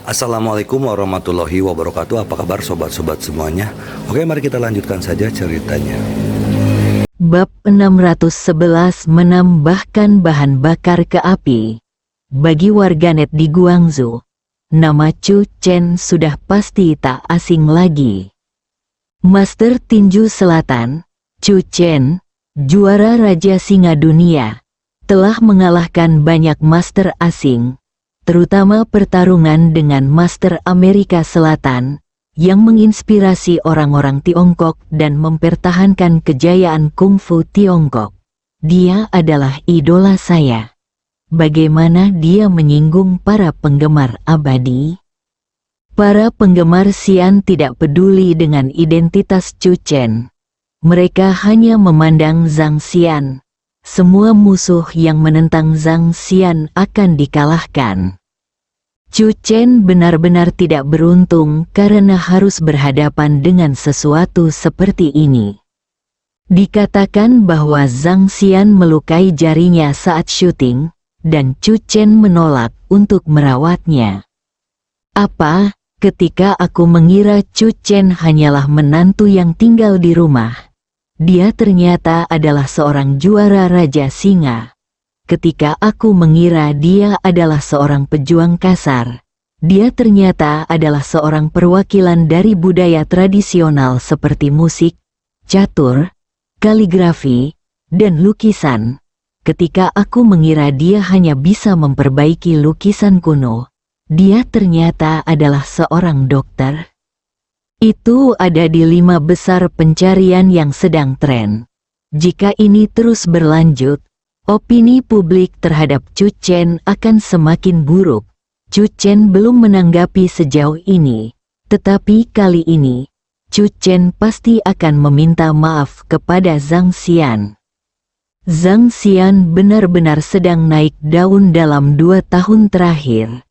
Assalamualaikum warahmatullahi wabarakatuh. Apa kabar sobat-sobat semuanya? Oke, mari kita lanjutkan saja ceritanya. Bab 611 menambahkan bahan bakar ke api. Bagi warganet di Guangzhou, nama Chu Chen sudah pasti tak asing lagi. Master Tinju Selatan, Chu Chen, juara Raja Singa Dunia, telah mengalahkan banyak master asing, terutama pertarungan dengan Master Amerika Selatan, yang menginspirasi orang-orang Tiongkok dan mempertahankan kejayaan kungfu Tiongkok. Dia adalah idola saya. Bagaimana dia menyinggung para penggemar abadi? Para penggemar Xian tidak peduli dengan identitas Chu Chen. Mereka hanya memandang Zhang Xian. Semua musuh yang menentang Zhang Xian akan dikalahkan. Chu Chen benar-benar tidak beruntung karena harus berhadapan dengan sesuatu seperti ini. Dikatakan bahwa Zhang Xian melukai jarinya saat syuting, dan Chu Chen menolak untuk merawatnya. Apa, ketika aku mengira Chu Chen hanyalah menantu yang tinggal di rumah, dia ternyata adalah seorang juara Raja Singa. Ketika aku mengira dia adalah seorang pejuang kasar, dia ternyata adalah seorang perwakilan dari budaya tradisional seperti musik, catur, kaligrafi, dan lukisan. Ketika aku mengira dia hanya bisa memperbaiki lukisan kuno, dia ternyata adalah seorang dokter. Itu ada di 5 besar pencarian yang sedang tren. Jika ini terus berlanjut, opini publik terhadap Chu Chen akan semakin buruk. Chu Chen belum menanggapi sejauh ini, tetapi kali ini, Chu Chen pasti akan meminta maaf kepada Zhang Xian. Zhang Xian benar-benar sedang naik daun dalam 2 tahun terakhir.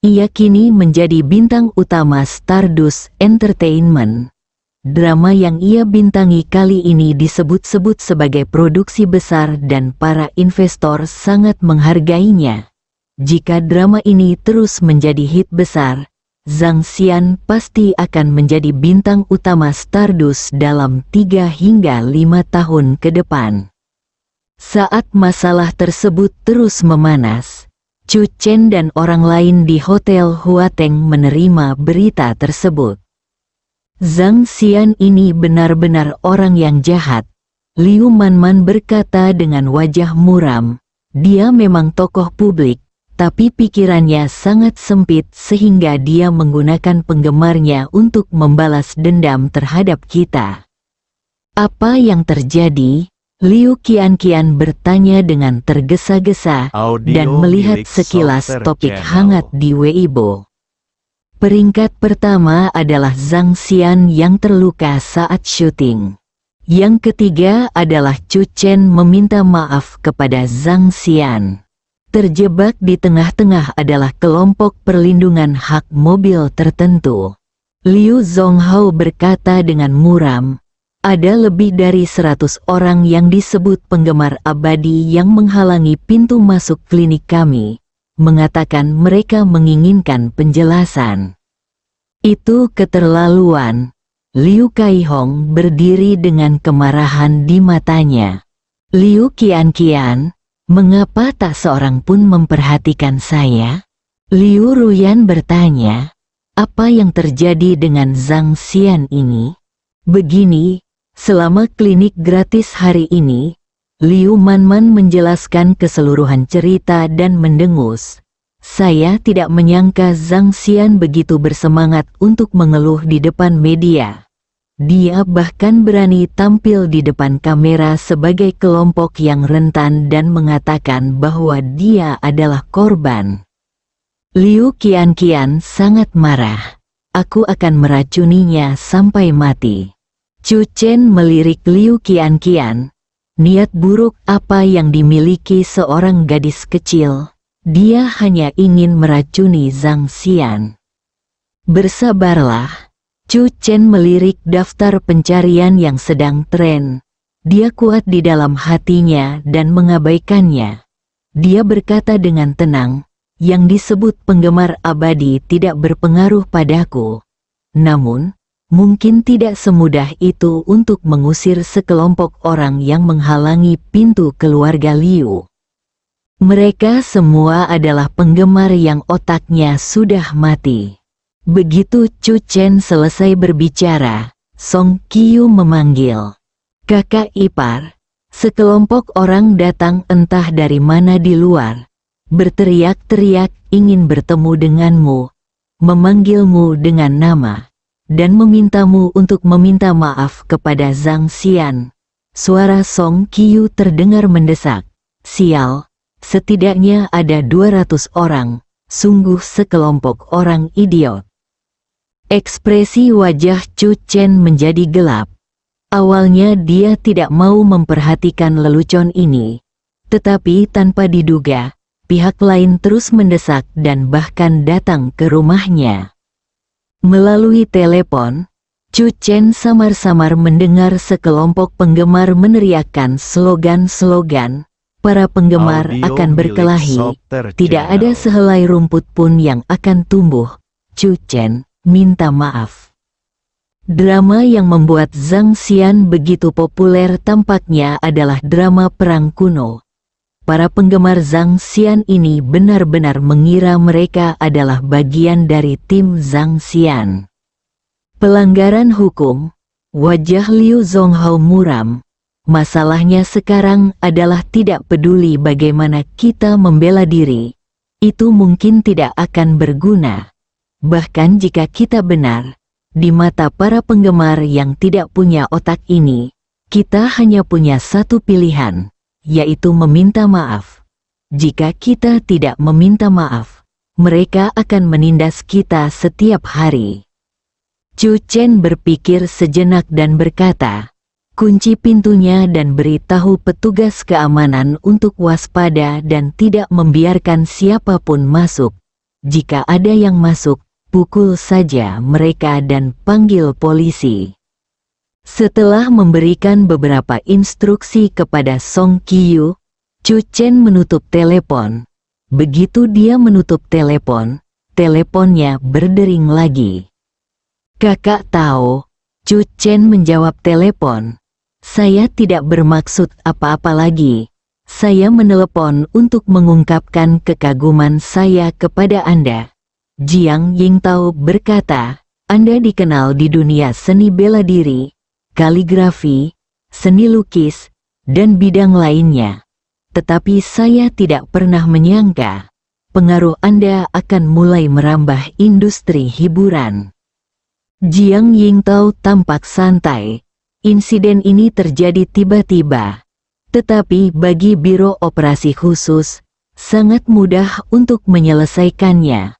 Ia kini menjadi bintang utama Stardust Entertainment. Drama yang ia bintangi kali ini disebut-sebut sebagai produksi besar dan para investor sangat menghargainya. Jika drama ini terus menjadi hit besar, Zhang Xian pasti akan menjadi bintang utama Stardust dalam 3 hingga 5 tahun ke depan. Saat masalah tersebut terus memanas, Chu Chen dan orang lain di Hotel Huateng menerima berita tersebut. Zhang Xian ini benar-benar orang yang jahat, Liu Manman berkata dengan wajah muram. Dia memang tokoh publik, tapi pikirannya sangat sempit sehingga dia menggunakan penggemarnya untuk membalas dendam terhadap kita. Apa yang terjadi? Liu Qianqian bertanya dengan tergesa-gesa dan melihat sekilas topik hangat di Weibo. Peringkat pertama adalah Zhang Xian yang terluka saat syuting. Yang ketiga adalah Chu Chen meminta maaf kepada Zhang Xian. Terjebak di tengah-tengah adalah kelompok perlindungan hak mobil tertentu. Liu Zonghao berkata dengan muram, ada lebih dari 100 orang yang disebut penggemar abadi yang menghalangi pintu masuk klinik kami, mengatakan mereka menginginkan penjelasan. Itu keterlaluan. Liu Kaihong berdiri dengan kemarahan di matanya. Liu Qianqian, mengapa tak seorang pun memperhatikan saya? Liu Ruyan bertanya, apa yang terjadi dengan Zhang Xian ini? Begini, selama klinik gratis hari ini, Liu Manman menjelaskan keseluruhan cerita dan mendengus. Saya tidak menyangka Zhang Xian begitu bersemangat untuk mengeluh di depan media. Dia bahkan berani tampil di depan kamera sebagai kelompok yang rentan dan mengatakan bahwa dia adalah korban. Liu Qianqian sangat marah. Aku akan meracuninya sampai mati. Chu Chen melirik Liu Qianqian. Niat buruk apa yang dimiliki seorang gadis kecil? Dia hanya ingin meracuni Zhang Xian. Bersabarlah. Chu Chen melirik daftar pencarian yang sedang tren. Dia kuat di dalam hatinya dan mengabaikannya. Dia berkata dengan tenang, yang disebut penggemar abadi tidak berpengaruh padaku. Namun, mungkin tidak semudah itu untuk mengusir sekelompok orang yang menghalangi pintu keluarga Liu. Mereka semua adalah penggemar yang otaknya sudah mati. Begitu Chu Chen selesai berbicara, Song Qiu memanggil, "Kakak ipar." Sekelompok orang datang entah dari mana di luar, berteriak-teriak ingin bertemu denganmu, memanggilmu dengan nama, dan memintamu untuk meminta maaf kepada Zhang Xian. Suara Song Qiu terdengar mendesak. Sial, setidaknya ada 200 orang, sungguh sekelompok orang idiot. Ekspresi wajah Chu Chen menjadi gelap. Awalnya dia tidak mau memperhatikan lelucon ini, tetapi tanpa diduga, pihak lain terus mendesak dan bahkan datang ke rumahnya. Melalui telepon, Chu Chen samar-samar mendengar sekelompok penggemar meneriakkan slogan-slogan. Para penggemar Audio akan milik berkelahi, Softer tidak ada Channel. sehelai rumput pun yang akan tumbuh. Chu Chen minta maaf. Drama yang membuat Zhang Xian begitu populer tampaknya adalah drama perang kuno. Para penggemar Zhang Xian ini benar-benar mengira mereka adalah bagian dari tim Zhang Xian. Pelanggaran hukum, wajah Liu Zonghao muram. Masalahnya sekarang adalah tidak peduli bagaimana kita membela diri. Itu mungkin tidak akan berguna. Bahkan jika kita benar, di mata para penggemar yang tidak punya otak ini, kita hanya punya satu pilihan, yaitu meminta maaf. Jika kita tidak meminta maaf, mereka akan menindas kita setiap hari. Chu Chen berpikir sejenak dan berkata, "Kunci pintunya dan beritahu petugas keamanan untuk waspada dan tidak membiarkan siapapun masuk. Jika ada yang masuk, pukul saja mereka dan panggil polisi." Setelah memberikan beberapa instruksi kepada Song Qiu, Chu Chen menutup telepon. Begitu dia menutup telepon, teleponnya berdering lagi. "Kakak tahu," Chu Chen menjawab telepon. "Saya tidak bermaksud apa-apa lagi. Saya menelepon untuk mengungkapkan kekaguman saya kepada Anda." Jiang Yingtao berkata, "Anda dikenal di dunia seni bela diri, kaligrafi, seni lukis, dan bidang lainnya. Tetapi saya tidak pernah menyangka, pengaruh Anda akan mulai merambah industri hiburan." Jiang Yingtao tampak santai. Insiden ini terjadi tiba-tiba. Tetapi bagi Biro Operasi Khusus, sangat mudah untuk menyelesaikannya.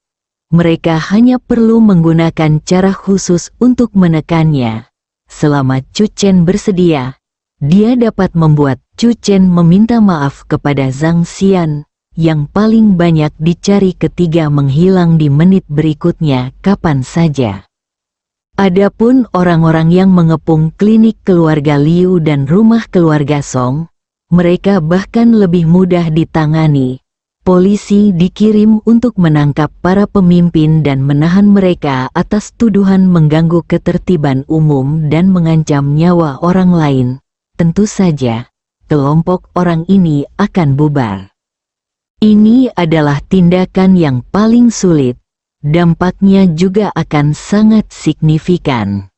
Mereka hanya perlu menggunakan cara khusus untuk menekannya. Selama Chu Chen bersedia, dia dapat membuat Chu Chen meminta maaf kepada Zhang Xian, yang paling banyak dicari ketika menghilang di menit berikutnya kapan saja. Adapun orang-orang yang mengepung klinik keluarga Liu dan rumah keluarga Song, mereka bahkan lebih mudah ditangani. Polisi dikirim untuk menangkap para pemimpin dan menahan mereka atas tuduhan mengganggu ketertiban umum dan mengancam nyawa orang lain. Tentu saja, kelompok orang ini akan bubar. Ini adalah tindakan yang paling sulit. Dampaknya juga akan sangat signifikan.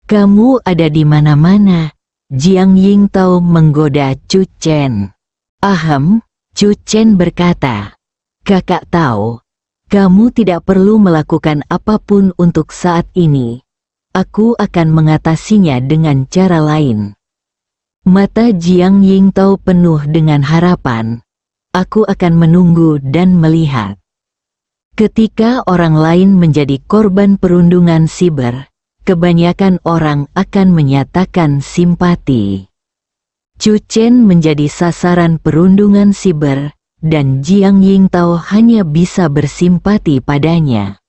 "Kamu ada di mana-mana," Jiang Yingtao menggoda Chu Chen. "Ahem," Chu Chen berkata, "Kakak tahu, kamu tidak perlu melakukan apapun untuk saat ini. Aku akan mengatasinya dengan cara lain." Mata Jiang Yingtao penuh dengan harapan. "Aku akan menunggu dan melihat." Ketika orang lain menjadi korban perundungan siber, kebanyakan orang akan menyatakan simpati. Chu Chen menjadi sasaran perundungan siber, dan Jiang Yingtao hanya bisa bersimpati padanya.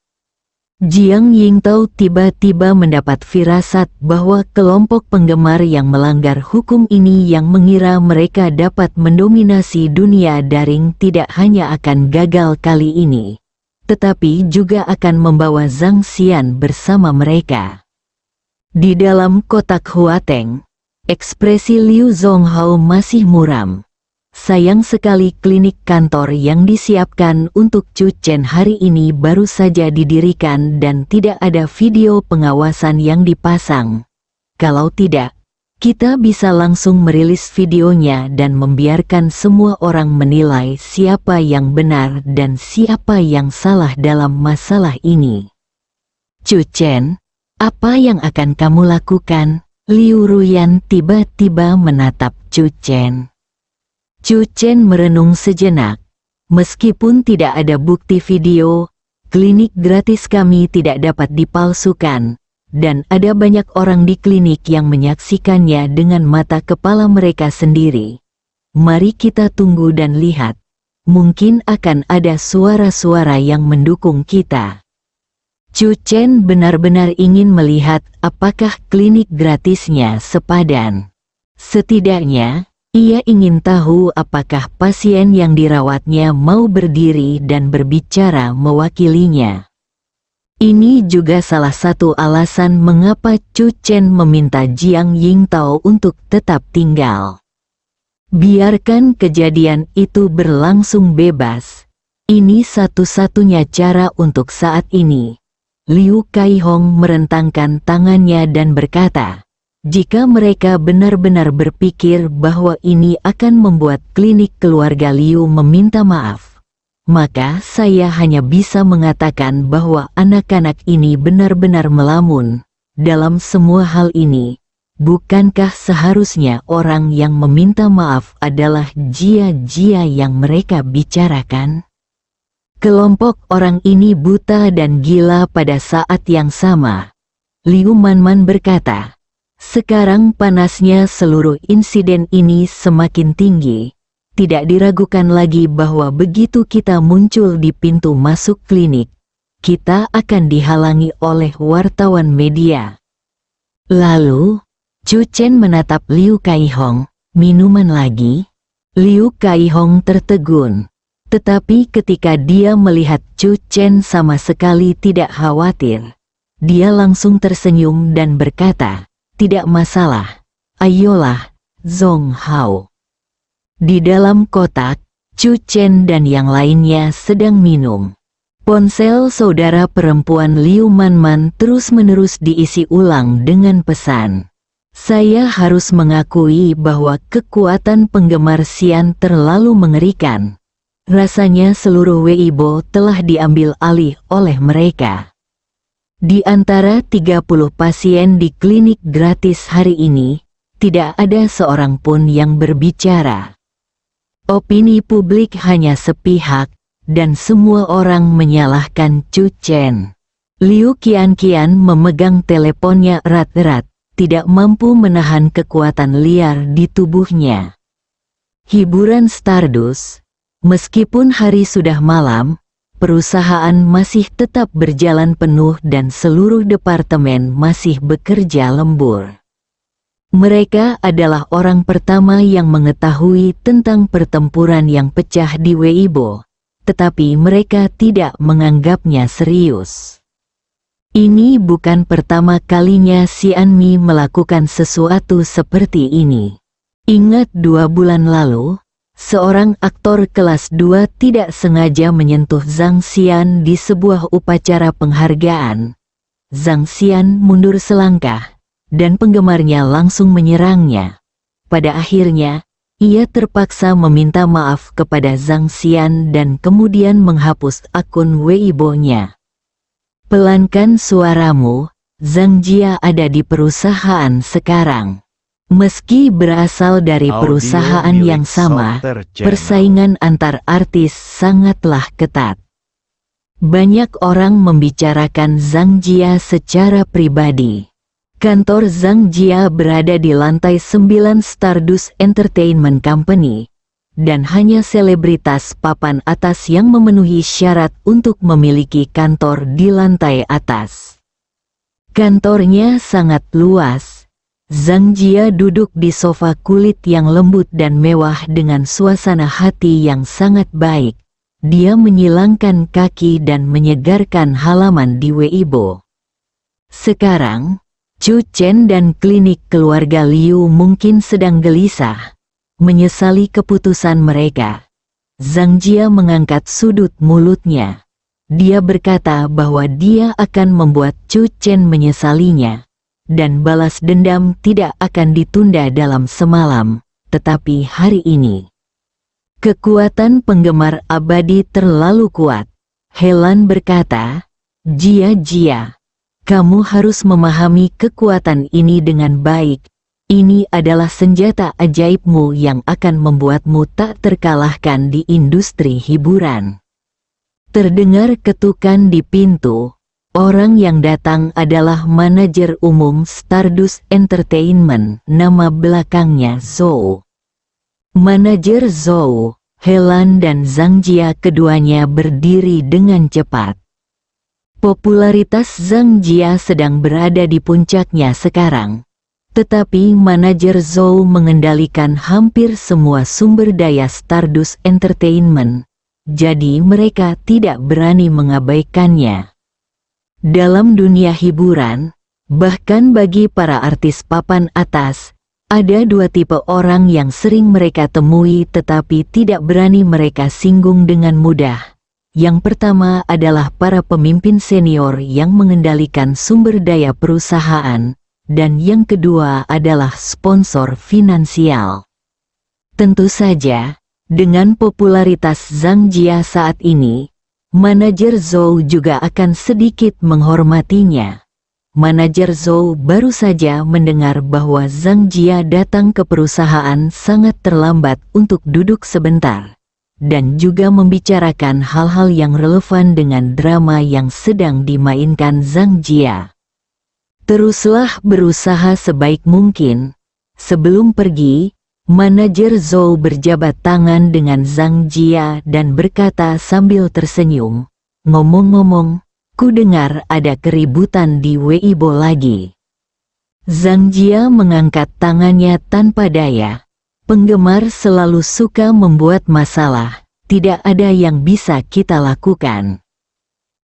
Jiang Yingtao tiba-tiba mendapat firasat bahwa kelompok penggemar yang melanggar hukum ini yang mengira mereka dapat mendominasi dunia daring tidak hanya akan gagal kali ini, tetapi juga akan membawa Zhang Xian bersama mereka. Di dalam kotak Huateng, ekspresi Liu Zonghao masih muram. Sayang sekali klinik kantor yang disiapkan untuk Chu Chen hari ini baru saja didirikan dan tidak ada video pengawasan yang dipasang. Kalau tidak, kita bisa langsung merilis videonya dan membiarkan semua orang menilai siapa yang benar dan siapa yang salah dalam masalah ini. Chu Chen, apa yang akan kamu lakukan? Liu Ruyan tiba-tiba menatap Chu Chen. Chu Chen merenung sejenak. Meskipun tidak ada bukti video, klinik gratis kami tidak dapat dipalsukan, dan ada banyak orang di klinik yang menyaksikannya dengan mata kepala mereka sendiri. Mari kita tunggu dan lihat. Mungkin akan ada suara-suara yang mendukung kita. Chu Chen benar-benar ingin melihat apakah klinik gratisnya sepadan. Setidaknya, ia ingin tahu apakah pasien yang dirawatnya mau berdiri dan berbicara mewakilinya. Ini juga salah satu alasan mengapa Chu Chen meminta Jiang Yingtao untuk tetap tinggal. Biarkan kejadian itu berlangsung bebas. Ini satu-satunya cara untuk saat ini. Liu Kaihong merentangkan tangannya dan berkata, jika mereka benar-benar berpikir bahwa ini akan membuat klinik keluarga Liu meminta maaf, maka saya hanya bisa mengatakan bahwa anak-anak ini benar-benar melamun. Dalam semua hal ini, bukankah seharusnya orang yang meminta maaf adalah jia-jia yang mereka bicarakan? Kelompok orang ini buta dan gila pada saat yang sama. Liu Manman berkata, sekarang panasnya seluruh insiden ini semakin tinggi. Tidak diragukan lagi bahwa begitu kita muncul di pintu masuk klinik, kita akan dihalangi oleh wartawan media. Lalu, Chu Chen menatap Liu Kaihong, minuman lagi? Liu Kaihong tertegun. Tetapi ketika dia melihat Chu Chen sama sekali tidak khawatir, dia langsung tersenyum dan berkata, tidak masalah, ayolah, Zonghao. Di dalam kotak, Chu Chen dan yang lainnya sedang minum. Ponsel saudara perempuan Liu Manman terus-menerus diisi ulang dengan pesan. Saya harus mengakui bahwa kekuatan penggemar Xian terlalu mengerikan. Rasanya seluruh Weibo telah diambil alih oleh mereka. Di antara 30 pasien di klinik gratis hari ini, tidak ada seorang pun yang berbicara. Opini publik hanya sepihak, dan semua orang menyalahkan Chu Chen. Liu Qianqian memegang teleponnya erat-erat, tidak mampu menahan kekuatan liar di tubuhnya. Hiburan Stardust, meskipun hari sudah malam, perusahaan masih tetap berjalan penuh dan seluruh departemen masih bekerja lembur. Mereka adalah orang pertama yang mengetahui tentang pertempuran yang pecah di Weibo, tetapi mereka tidak menganggapnya serius. Ini bukan pertama kalinya Xianmi melakukan sesuatu seperti ini. Ingat 2 bulan lalu, seorang aktor kelas 2 tidak sengaja menyentuh Zhang Xian di sebuah upacara penghargaan. Zhang Xian mundur selangkah, dan penggemarnya langsung menyerangnya. Pada akhirnya, ia terpaksa meminta maaf kepada Zhang Xian dan kemudian menghapus akun Weibo-nya. Pelankan suaramu, Zhang Jia ada di perusahaan sekarang. Meski berasal dari perusahaan yang sama, persaingan antar artis sangatlah ketat. Banyak orang membicarakan Zhang Jia secara pribadi. Kantor Zhang Jia berada di lantai 9 Stardust Entertainment Company, dan hanya selebritas papan atas yang memenuhi syarat untuk memiliki kantor di lantai atas. Kantornya sangat luas. Zhang Jia duduk di sofa kulit yang lembut dan mewah dengan suasana hati yang sangat baik. Dia menyilangkan kaki dan menyegarkan halaman di Weibo. Sekarang, Chu Chen dan klinik keluarga Liu mungkin sedang gelisah, menyesali keputusan mereka. Zhang Jia mengangkat sudut mulutnya. Dia berkata bahwa dia akan membuat Chu Chen menyesalinya, dan balas dendam tidak akan ditunda dalam semalam, tetapi hari ini. Kekuatan penggemar abadi terlalu kuat. Helan berkata, Jia, kamu harus memahami kekuatan ini dengan baik. Ini adalah senjata ajaibmu yang akan membuatmu tak terkalahkan di industri hiburan. Terdengar ketukan di pintu. Orang yang datang adalah manajer umum Stardust Entertainment, nama belakangnya Zhou. Manajer Zhou, Helan dan Zhang Jia keduanya berdiri dengan cepat. Popularitas Zhang Jia sedang berada di puncaknya sekarang. Tetapi manajer Zhou mengendalikan hampir semua sumber daya Stardust Entertainment, jadi mereka tidak berani mengabaikannya. Dalam dunia hiburan, bahkan bagi para artis papan atas, ada dua tipe orang yang sering mereka temui tetapi tidak berani mereka singgung dengan mudah. Yang pertama adalah para pemimpin senior yang mengendalikan sumber daya perusahaan, dan yang kedua adalah sponsor finansial. Tentu saja, dengan popularitas Zhang Jia saat ini, manajer Zhou juga akan sedikit menghormatinya. Manajer Zhou baru saja mendengar bahwa Zhang Jia datang ke perusahaan sangat terlambat untuk duduk sebentar, dan juga membicarakan hal-hal yang relevan dengan drama yang sedang dimainkan Zhang Jia. Teruslah berusaha sebaik mungkin. Sebelum pergi, manajer Zhou berjabat tangan dengan Zhang Jia dan berkata sambil tersenyum, ngomong-ngomong, ku dengar ada keributan di Weibo lagi. Zhang Jia mengangkat tangannya tanpa daya. Penggemar selalu suka membuat masalah, tidak ada yang bisa kita lakukan.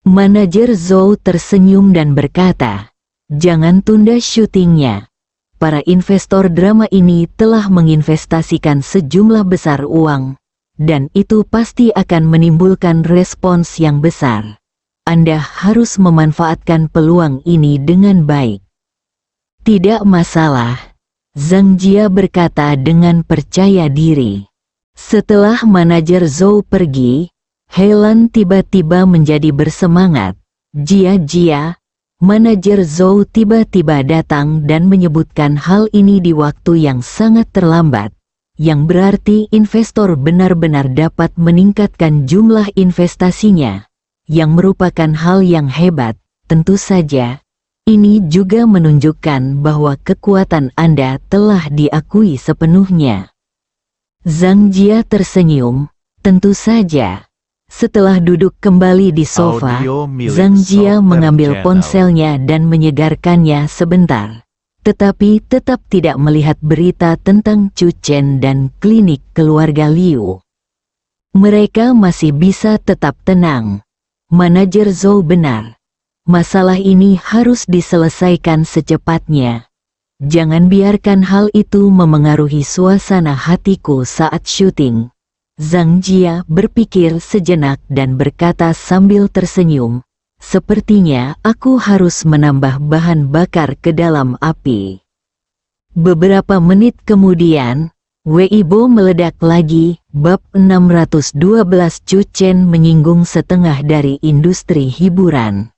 Manajer Zhou tersenyum dan berkata, jangan tunda syutingnya. Para investor drama ini telah menginvestasikan sejumlah besar uang, dan itu pasti akan menimbulkan respons yang besar. Anda harus memanfaatkan peluang ini dengan baik. Tidak masalah, Zhang Jia berkata dengan percaya diri. Setelah manajer Zhou pergi, Helan tiba-tiba menjadi bersemangat. Jia, manajer Zhou tiba-tiba datang dan menyebutkan hal ini di waktu yang sangat terlambat, yang berarti investor benar-benar dapat meningkatkan jumlah investasinya, yang merupakan hal yang hebat. Tentu saja, ini juga menunjukkan bahwa kekuatan Anda telah diakui sepenuhnya. Zhang Jia tersenyum, tentu saja. Setelah duduk kembali di sofa, Zhang Jia mengambil ponselnya dan menyegarkannya sebentar. Tetapi tetap tidak melihat berita tentang Chu Chen dan klinik keluarga Liu. Mereka masih bisa tetap tenang. Manajer Zhou benar. Masalah ini harus diselesaikan secepatnya. Jangan biarkan hal itu memengaruhi suasana hatiku saat syuting. Zhang Jia berpikir sejenak dan berkata sambil tersenyum, sepertinya aku harus menambah bahan bakar ke dalam api. Beberapa menit kemudian, Weibo meledak lagi. Bab 612 Chu Chen menyinggung setengah dari industri hiburan.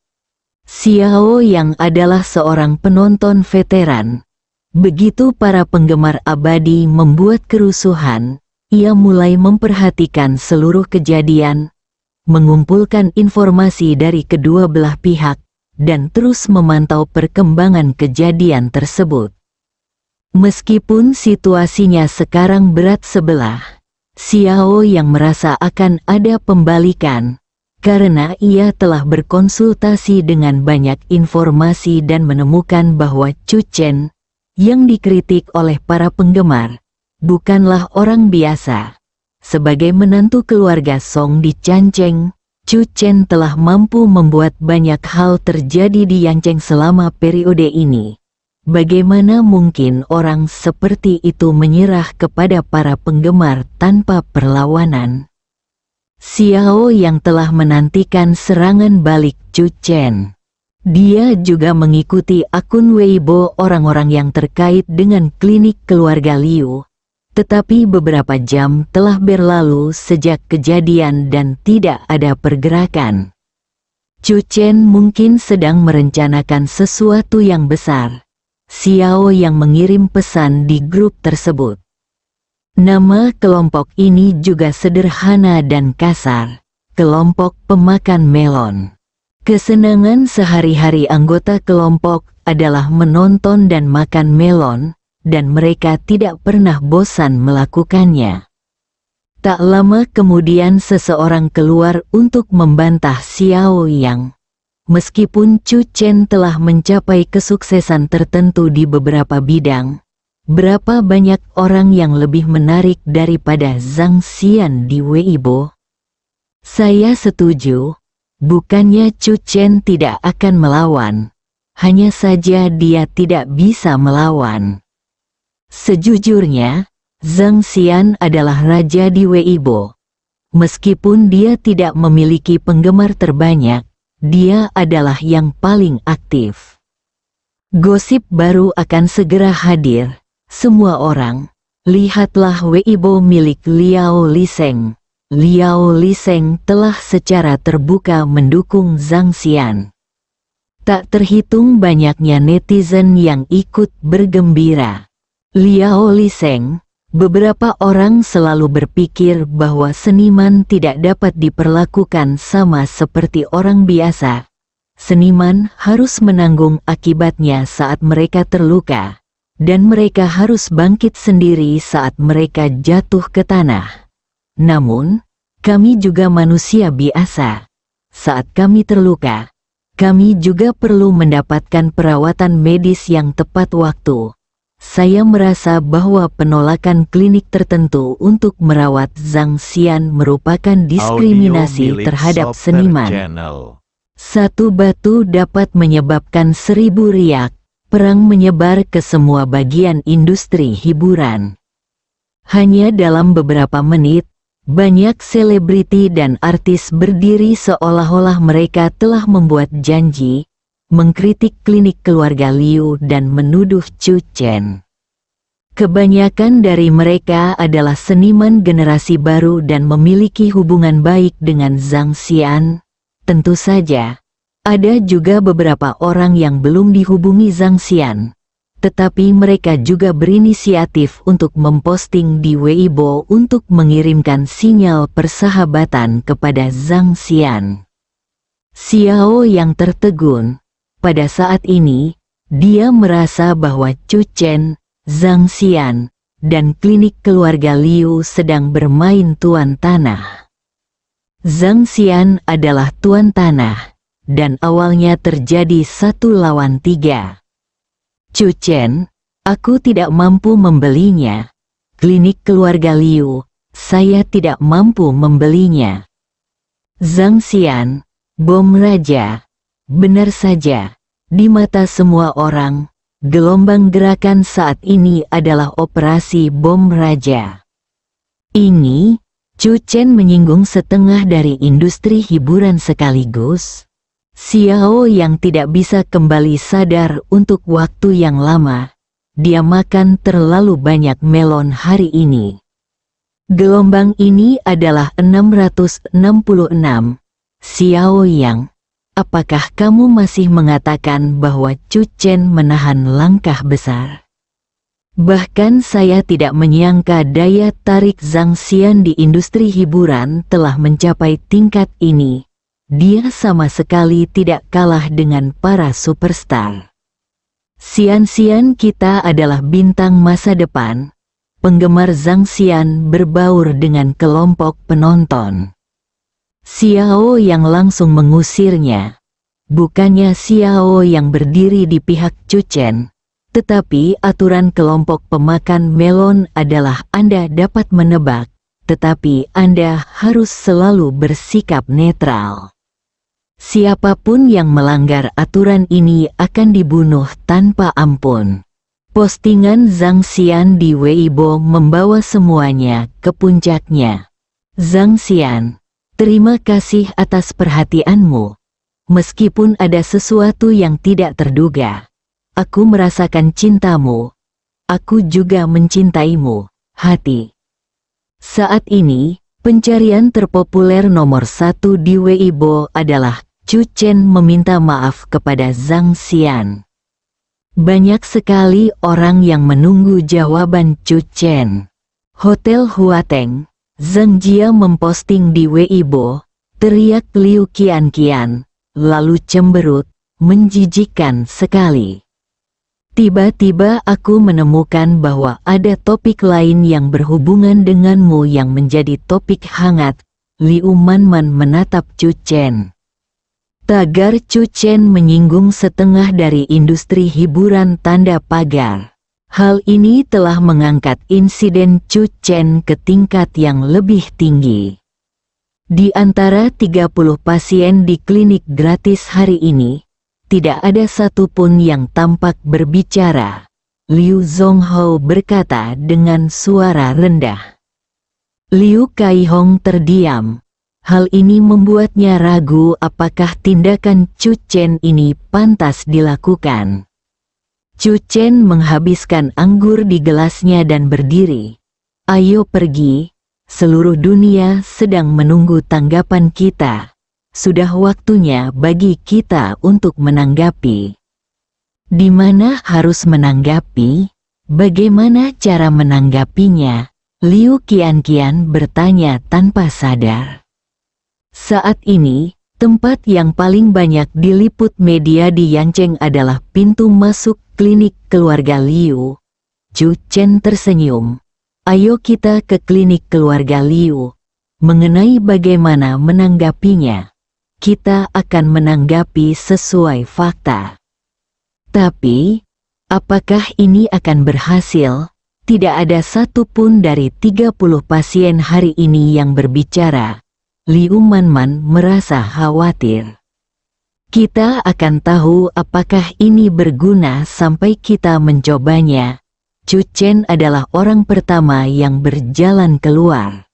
Xiao yang adalah seorang penonton veteran. Begitu para penggemar abadi membuat kerusuhan, ia mulai memperhatikan seluruh kejadian, mengumpulkan informasi dari kedua belah pihak, dan terus memantau perkembangan kejadian tersebut. Meskipun situasinya sekarang berat sebelah, Xiao yang merasa akan ada pembalikan, karena ia telah berkonsultasi dengan banyak informasi dan menemukan bahwa Chu Chen, yang dikritik oleh para penggemar, bukanlah orang biasa. Sebagai menantu keluarga Song di Yancheng, Chu Chen telah mampu membuat banyak hal terjadi di Yancheng selama periode ini. Bagaimana mungkin orang seperti itu menyerah kepada para penggemar tanpa perlawanan? Xiao yang telah menantikan serangan balik Chu Chen. Dia juga mengikuti akun Weibo orang-orang yang terkait dengan klinik keluarga Liu. Tetapi beberapa jam telah berlalu sejak kejadian dan tidak ada pergerakan. Chu Chen mungkin sedang merencanakan sesuatu yang besar. Xiao yang mengirim pesan di grup tersebut. Nama kelompok ini juga sederhana dan kasar. Kelompok pemakan melon. Kesenangan sehari-hari anggota kelompok adalah menonton dan makan melon, dan mereka tidak pernah bosan melakukannya. Tak lama kemudian seseorang keluar untuk membantah Xiao Yang. Meskipun Chu Chen telah mencapai kesuksesan tertentu di beberapa bidang, berapa banyak orang yang lebih menarik daripada Zhang Xian di Weibo? Saya setuju, bukannya Chu Chen tidak akan melawan, hanya saja dia tidak bisa melawan. Sejujurnya, Zhang Xian adalah raja di Weibo. Meskipun dia tidak memiliki penggemar terbanyak, dia adalah yang paling aktif. Gosip baru akan segera hadir. Semua orang, lihatlah Weibo milik Liao Liseng. Liao Liseng telah secara terbuka mendukung Zhang Xian. Tak terhitung banyaknya netizen yang ikut bergembira. Liao Liseng, beberapa orang selalu berpikir bahwa seniman tidak dapat diperlakukan sama seperti orang biasa. Seniman harus menanggung akibatnya saat mereka terluka, dan mereka harus bangkit sendiri saat mereka jatuh ke tanah. Namun, kami juga manusia biasa. Saat kami terluka, kami juga perlu mendapatkan perawatan medis yang tepat waktu. Saya merasa bahwa penolakan klinik tertentu untuk merawat Zhang Xian merupakan diskriminasi terhadap seniman. Satu batu dapat menyebabkan 1000 riak. Perang menyebar ke semua bagian industri hiburan. Hanya dalam beberapa menit, banyak selebriti dan artis berdiri seolah-olah mereka telah membuat janji, mengkritik klinik keluarga Liu dan menuduh Chu Chen. Kebanyakan dari mereka adalah seniman generasi baru dan memiliki hubungan baik dengan Zhang Xian. Tentu saja, ada juga beberapa orang yang belum dihubungi Zhang Xian, tetapi mereka juga berinisiatif untuk memposting di Weibo untuk mengirimkan sinyal persahabatan kepada Zhang Xian. Xiao yang tertegun. Pada saat ini, dia merasa bahwa Chu Chen, Zhang Xian, dan klinik keluarga Liu sedang bermain tuan tanah. Zhang Xian adalah tuan tanah, dan awalnya terjadi 1 lawan 3. Chu Chen, aku tidak mampu membelinya. Klinik keluarga Liu, saya tidak mampu membelinya. Zhang Xian, bom raja. Benar saja, di mata semua orang, gelombang gerakan saat ini adalah operasi bom raja. Ini, Chu Chen menyinggung setengah dari industri hiburan sekaligus. Xiao yang tidak bisa kembali sadar untuk waktu yang lama, dia makan terlalu banyak melon hari ini. Gelombang ini adalah 666. Xiao yang, apakah kamu masih mengatakan bahwa Chu Chen menahan langkah besar? Bahkan saya tidak menyangka daya tarik Zhang Xian di industri hiburan telah mencapai tingkat ini. Dia sama sekali tidak kalah dengan para superstar. Xian-Xian kita adalah bintang masa depan. penggemar Zhang Xian berbaur dengan kelompok penonton. Xiao yang langsung mengusirnya. Bukannya Xiao yang berdiri di pihak Chu Chen, tetapi aturan kelompok pemakan melon adalah Anda dapat menebak, tetapi Anda harus selalu bersikap netral. Siapapun yang melanggar aturan ini akan dibunuh tanpa ampun. Postingan Zhang Xian di Weibo membawa semuanya ke puncaknya. Zhang Xian, terima kasih atas perhatianmu. Meskipun ada sesuatu yang tidak terduga, aku merasakan cintamu. Aku juga mencintaimu, hati. Saat ini, pencarian terpopuler nomor 1 di Weibo adalah Chu Chen meminta maaf kepada Zhang Xian. Banyak sekali orang yang menunggu jawaban Chu Chen. Hotel Huateng, Zhang Jia memposting di Weibo, teriak Liu Qianqian, lalu cemberut, menjijikkan sekali. Tiba-tiba aku menemukan bahwa ada topik lain yang berhubungan denganmu yang menjadi topik hangat. Liu Manman menatap Chu Chen. Tagar Chu Chen menyinggung setengah dari industri hiburan tanda pagar. Hal ini telah mengangkat insiden Chu Chen ke tingkat yang lebih tinggi. Di antara 30 pasien di klinik gratis hari ini, tidak ada satupun yang tampak berbicara. Liu Zonghou berkata dengan suara rendah. Liu Kaihong terdiam. Hal ini membuatnya ragu apakah tindakan Chu Chen ini pantas dilakukan. Chu Chen menghabiskan anggur di gelasnya dan berdiri. Ayo pergi. Seluruh dunia sedang menunggu tanggapan kita. Sudah waktunya bagi kita untuk menanggapi. Di mana harus menanggapi? Bagaimana cara menanggapinya? Liu Qianqian bertanya tanpa sadar. Saat ini, tempat yang paling banyak diliput media di Yancheng adalah pintu masuk klinik keluarga Liu. Chu Chen tersenyum. Ayo kita ke klinik keluarga Liu. Mengenai bagaimana menanggapinya, kita akan menanggapi sesuai fakta. Tapi, apakah ini akan berhasil? Tidak ada satupun dari 30 pasien hari ini yang berbicara. Liu Manman merasa khawatir. Kita akan tahu apakah ini berguna sampai kita mencobanya. Chu Chen adalah orang pertama yang berjalan keluar.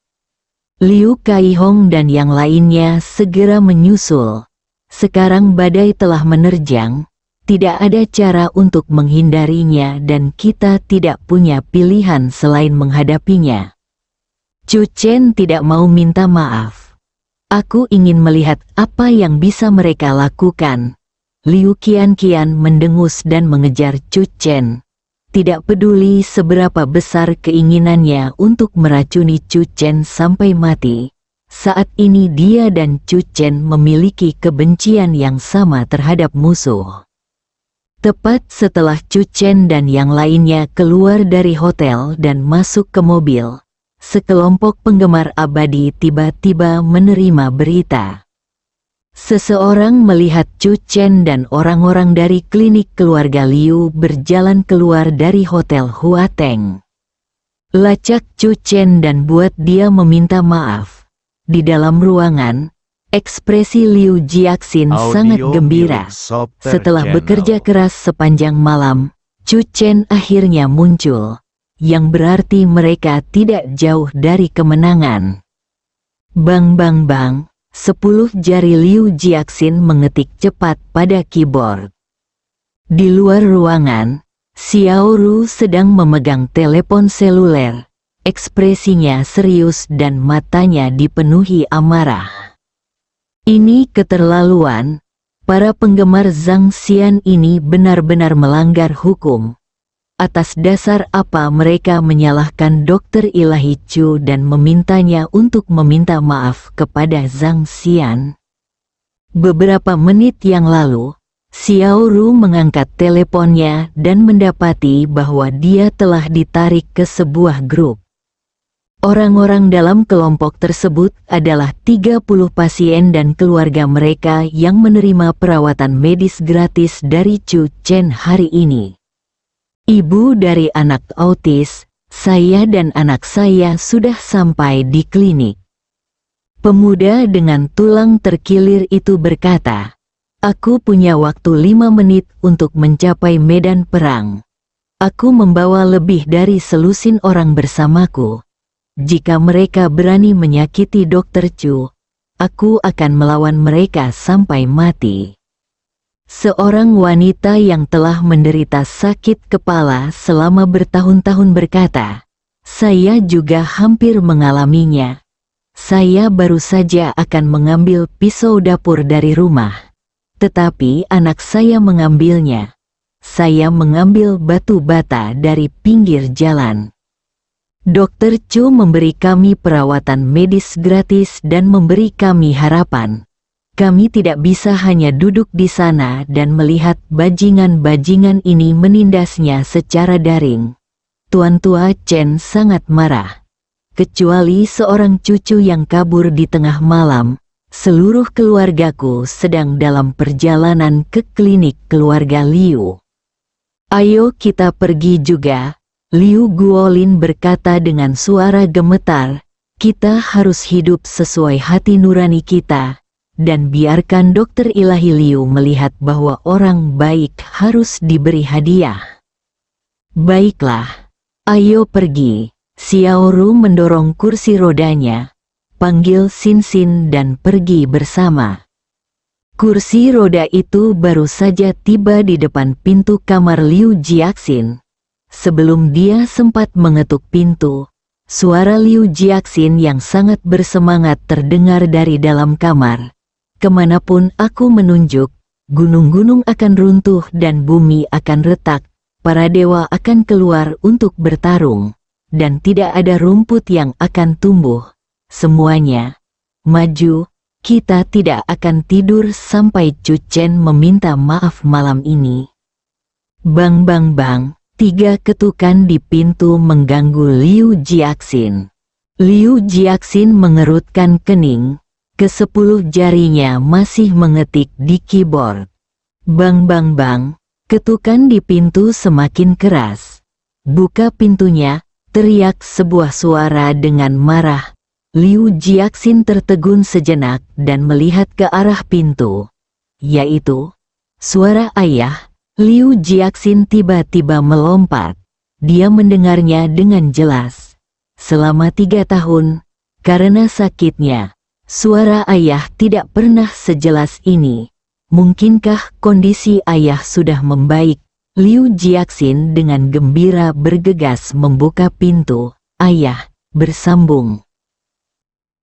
Liu Kaihong dan yang lainnya segera menyusul. Sekarang badai telah menerjang, tidak ada cara untuk menghindarinya dan kita tidak punya pilihan selain menghadapinya. Chu Chen tidak mau minta maaf. Aku ingin melihat apa yang bisa mereka lakukan. Liu Qianqian mendengus dan mengejar Chu Chen. Tidak peduli seberapa besar keinginannya untuk meracuni Chu Chen sampai mati. Saat ini dia dan Chu Chen memiliki kebencian yang sama terhadap musuh. Tepat setelah Chu Chen dan yang lainnya keluar dari hotel dan masuk ke mobil, sekelompok penggemar abadi tiba-tiba menerima berita. Seseorang melihat Chu Chen dan orang-orang dari klinik keluarga Liu berjalan keluar dari hotel Huateng. Lacak Chu Chen dan buat dia meminta maaf. Di dalam ruangan, ekspresi Liu Jiaxin sangat gembira. Setelah bekerja keras sepanjang malam, Chu Chen akhirnya muncul, yang berarti mereka tidak jauh dari kemenangan. Bang bang bang. 10 jari Liu Jiaxin mengetik cepat pada keyboard. Di luar ruangan, Xiao Ru sedang memegang telepon seluler. Ekspresinya serius dan matanya dipenuhi amarah. Ini keterlaluan. Para penggemar Zhang Xian ini benar-benar melanggar hukum. Atas dasar apa mereka menyalahkan Dokter Ilahi Chu dan memintanya untuk meminta maaf kepada Zhang Xian? Beberapa menit yang lalu, Xiao Ru mengangkat teleponnya dan mendapati bahwa dia telah ditarik ke sebuah grup. Orang-orang dalam kelompok tersebut adalah 30 pasien dan keluarga mereka yang menerima perawatan medis gratis dari Chu Chen hari ini. Ibu dari anak autis, saya dan anak saya sudah sampai di klinik. Pemuda dengan tulang terkilir itu berkata, "Aku punya waktu 5 menit untuk mencapai medan perang. Aku membawa lebih dari selusin orang bersamaku. Jika mereka berani menyakiti Dr. Chu, aku akan melawan mereka sampai mati." Seorang wanita yang telah menderita sakit kepala selama bertahun-tahun berkata, "Saya juga hampir mengalaminya. Saya baru saja akan mengambil pisau dapur dari rumah. Tetapi anak saya mengambilnya. Saya mengambil batu bata dari pinggir jalan. Dr. Chu memberi kami perawatan medis gratis dan memberi kami harapan. Kami tidak bisa hanya duduk di sana dan melihat bajingan-bajingan ini menindasnya secara daring." Tuan Tua Chen sangat marah. "Kecuali seorang cucu yang kabur di tengah malam, seluruh keluargaku sedang dalam perjalanan ke klinik keluarga Liu. Ayo kita pergi juga." Liu Guolin berkata dengan suara gemetar, "Kita harus hidup sesuai hati nurani kita, dan biarkan Dokter Ilahi Liu melihat bahwa orang baik harus diberi hadiah." "Baiklah, ayo pergi." Xiao Ru mendorong kursi rodanya, panggil Xin Xin dan pergi bersama. Kursi roda itu baru saja tiba di depan pintu kamar Liu Jiaxin. Sebelum dia sempat mengetuk pintu, suara Liu Jiaxin yang sangat bersemangat terdengar dari dalam kamar. "Kemanapun aku menunjuk, gunung-gunung akan runtuh dan bumi akan retak, para dewa akan keluar untuk bertarung, dan tidak ada rumput yang akan tumbuh. Semuanya maju, kita tidak akan tidur sampai Chu Chen meminta maaf malam ini." Bang bang bang. 3 ketukan di pintu mengganggu Liu Jiaxin. Liu Jiaxin mengerutkan kening, ke-10 jarinya masih mengetik di keyboard. Bang bang bang, ketukan di pintu semakin keras. "Buka pintunya," teriak sebuah suara dengan marah. Liu Jiaxin tertegun sejenak dan melihat ke arah pintu. Yaitu suara ayah. Liu Jiaxin tiba-tiba melompat. Dia mendengarnya dengan jelas. Selama 3 tahun, karena sakitnya, suara ayah tidak pernah sejelas ini. Mungkinkah kondisi ayah sudah membaik? Liu Jiaxin dengan gembira bergegas membuka pintu. "Ayah," bersambung.